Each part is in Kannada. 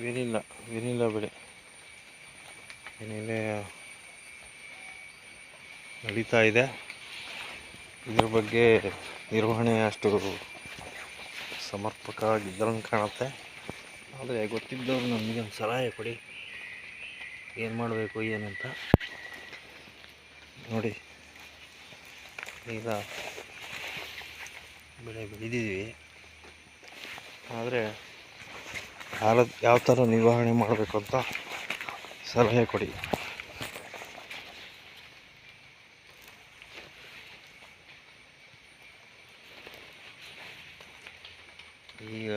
ವೆನಿಲ್ಲ ಬೆಳೆ ಏನೇನೇ ನಡೀತಾ ಇದೆ. ಇದ್ರ ಬಗ್ಗೆ ನಿರ್ವಹಣೆ ಅಷ್ಟು ಸಮರ್ಪಕವಾಗಿದ್ದಂಗೆ ಕಾಣುತ್ತೆ. ಆದರೆ ಗೊತ್ತಿದ್ದವರು ನಮಗೆ ಒಂದು ಸಲಹೆ ಕೊಡಿ, ಏನು ಮಾಡಬೇಕು ಏನಂತ. ನೋಡಿ, ಈಗ ಬೆಳೆ ಬೆಳೆದಿದ್ದೀವಿ, ಆದರೆ ಯಾವ ಥರ ನಿರ್ವಹಣೆ ಮಾಡಬೇಕು ಅಂತ ಸಲಹೆ ಕೊಡಿ. ಈಗ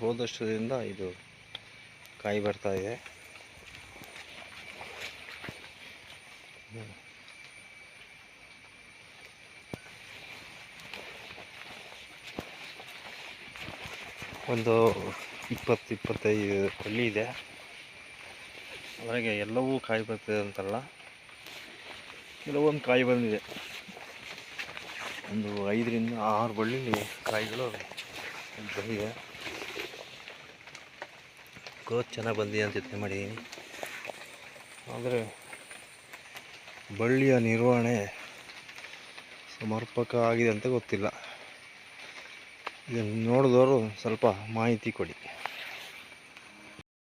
ಹೋದ ವರ್ಷದಿಂದ ಇದು ಕಾಯಿ ಬರ್ತಾ ಇದೆ. ಒಂದು 20-25 ಬಳ್ಳಿ ಇದೆ. ಅದ್ರಾಗೆ ಎಲ್ಲವೂ ಕಾಯಿ ಬರ್ತದೆ ಅಂತಲ್ಲ, ಕೆಲವೊಂದು ಕಾಯಿ ಬಂದಿದೆ. ಒಂದು 5-6 ಬಳ್ಳಿಲಿ ಕಾಯಿಗಳು ಬಂದಿದೆ. ಗ್ರೋತ್ ಚೆನ್ನಾಗಿ ಬಂದಿದೆ ಅಂತ ಯೋಚನೆ ಮಾಡಿದ್ದೀನಿ. ಆದರೆ ಬಳ್ಳಿಯ ನಿರ್ವಹಣೆ ಸಮರ್ಪಕ ಆಗಿದೆ ಅಂತ ಗೊತ್ತಿಲ್ಲ. ಇದನ್ನು ನೋಡಿದವರು ಸ್ವಲ್ಪ ಮಾಹಿತಿ ಕೊಡಿ.